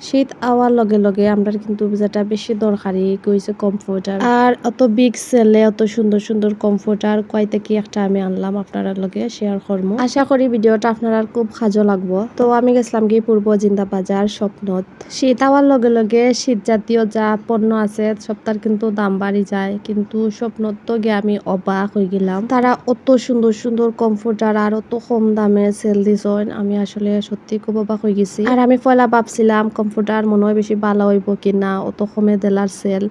শীত আওয়ার লগে লগে আমরা কিন্তু যেটা বেশি দরকারি কইছে কমফোর্টার। আর অত বিগ সেলে অত সুন্দর সুন্দর কমফোর্টার কয়তে কি একটা আমি আনলাম আপনারা লগে শেয়ার করবো। আশা করি ভিডিওটা আপনারা খুব সাজো লাগবো। তো আমি গেছিলাম কি পূর্ব জিন্দা বাজার স্বপ্নত। শীত আওয়ার লগে লগে শীত জাতীয় যা পণ্য আছে সবটার কিন্তু দাম বাড়ি যায়, কিন্তু স্বপ্নত তো গিয়ে আমি অবাক হয়ে গেলাম। তারা অত সুন্দর সুন্দর কমফোর্টার আর অত কম দামে সেল দিছেন, আমি আসলে সত্যি খুব অবাক হয়ে গেছি। আর আমি পয়লা ভাবছিলাম কমফোর্টার মনে হয় বেশি ভালো হইব কিনা, অত কমে দেলার সেল।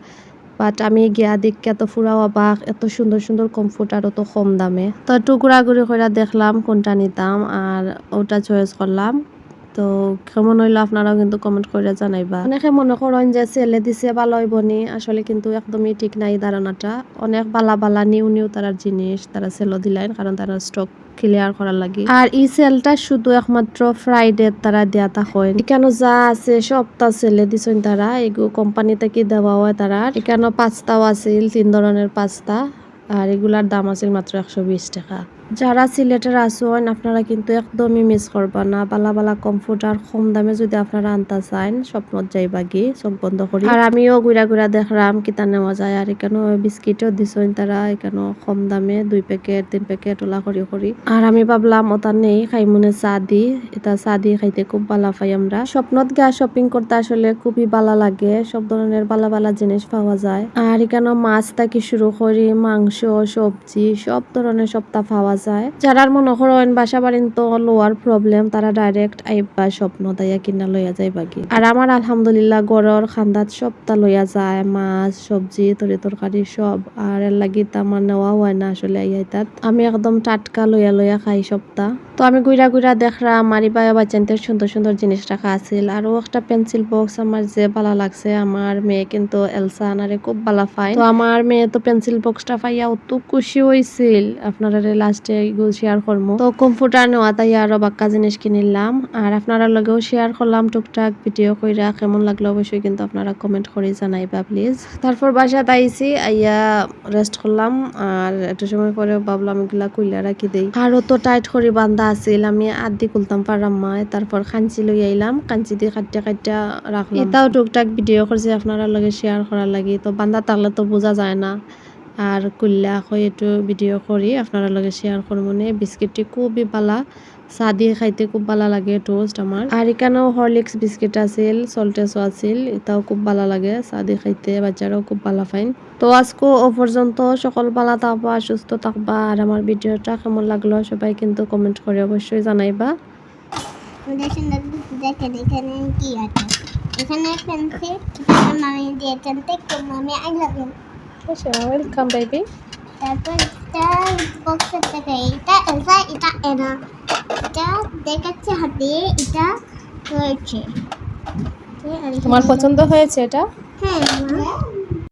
বাট আমি গিয়া দেখে এত ফুরাও অবাক, এত সুন্দর সুন্দর কমফোর্টার অত কম দামে। তো একটু ঘোরাঘুরি করে দেখলাম কোনটা নিতাম আর ওটা চয়েস করলাম। তো কেমন হইলো আপনারাও কিন্তু কমেন্ট করে জানাইবা। অনেকে মনে করেন যে সেলে দিছে ভালো হইব নি, আসলে কিন্তু একদমই ঠিক নাই ধারণাটা। অনেক বালা বালা নিউ নিউ তারার জিনিস তারা সেলও দিলেন, কারণ তারা স্টক ক্লিয়ার করার লাগে। আর এই সেলটা শুধু একমাত্র ফ্রাইডে তারা দেয়া হয়। এখানে যা আছে সবটা সেলে দিছেন তারা, এগুলো কোম্পানি থেকে দেওয়া হয় তারা। এখানে পাস্তাও আছিল 3 ধরনের পাস্তা, আর এগুলার দাম আছিল মাত্র 120 টাকা। যারা সিলেটের আসুন আপনারা কিন্তু একদমই মিস করবা না। বালা বালা কমফোর্টার কম দামে যদি আপনারা আনতে চান স্বপ্নত যাইবা গি চোখ বন্ধ করি। আর আমিও ঘুরা ঘুরা দেখলাম কিতা নেওয়া যায়। আর এখানে বিস্কিটও দিছেন তারা, এখানে কম দামে 2 প্যাকেট 3 প্যাকেট ওলা করি। আর আমি ভাবলাম ওটা নেই খাই মনে চা দি, এটা চা দিয়ে খাইতে খুব ভালো পাই আমরা। স্বপ্নত গা শপিং করতে আসলে খুবই ভালো লাগে, সব ধরনের ভালো ভালো জিনিস পাওয়া যায়। আর এখানে মাছ থেকে শুরু করি মাংস সবজি সব ধরনের সবটা পাওয়া যায়। যারা মনে করেন বাসা বাড়ির তো লোয়ার প্রবলেম, তারা ডাইরেক্ট আইবা স্বপ্ন দাইয়া কিনা লইয়া যায় বাকি। আর আমার আলহামদুলিল্লাহ গড়র খান্দাত সবটা লইয়া যায়, মাছ সবজি তরকারি সব। আর এর লাগি আমার নেওয়া হয় না আসলে আইয়াইতাত, আমি একদম টাটকা লইয়া খাই সবটা। তো আমি ঘুরা ঘুরা দেখলাম মারি বায়া বাচ্চাদের সুন্দর সুন্দর জিনিস রাখা আছিল। আরও একটা পেন্সিল বক্স আমার যে ভালো লাগছে, আমার মেয়ে কিন্তু এলসা আনারে খুব ভালো পায়। তো আমার মেয়ে তো পেন্সিল বক্সটা পাইয়া অত খুশি হয়েছিল, আপনারা লাস্টে এগুলো শেয়ার করবো। তো কম্পিউটার নেওয়া তাই আরো বাক্কা জিনিস কিনিলাম, আর আপনারা লগেও শেয়ার করলাম টুকটাক ভিডিও কইরা। কেমন লাগলো অবশ্যই কিন্তু আপনারা কমেন্ট করে জানাইবা প্লিজ। তারপর বাসাত আইছি, আইয়া রেস্ট করলাম। আর একটু সময় পরে ভাবলাম এগুলা কইলা রাখি দেই। আরও তো টাইট করে বান্ধা আছিল, আমি আদি খুলতাম পারলাম মায়। তারপর খাঞ্চি লই আইলাম, কাঞ্চি দিয়ে কাটটা রাখলাম। এটাও টুকটাক ভিডিও করছি আপনারা লগে শেয়ার করার লাগি। তো বান্ধা থাকলে তো বোঝা যায় না, আর কুল্লা কই একটু ভিডিও করি আপনারা লগে শেয়ার করবো। বিস্কিটটি খুবই ভালা, চা দিয়ে খাইতে খুব ভালো লাগে টোস্ট আমার। আর এখানেও হরলিক্স বিস্কিট আছিল, সল্টেসও আছিল, এটাও খুব ভালো লাগে চা দিয়ে খাইতে, বাচ্চারাও খুব ভালো পাইন। তো আজকে ও পর্যন্ত, সকল ভালো থাকবা সুস্থ থাকবা। আর আমার ভিডিওটা কেমন লাগলো সবাই কিন্তু কমেন্ট করে অবশ্যই জানাইবা। দেখেন এখানে কি আছে, এখানে পেন্সিল মামি দিয়েছেন, দেখো মামি I love you. Welcome baby. তারপর এটা বক্সের থেকে এটা এলসা, এটা এনা, এটা দেখাচ্ছে হাতে, এটা হয়েছে। তোমার পছন্দ হয়েছে এটা? হ্যাঁ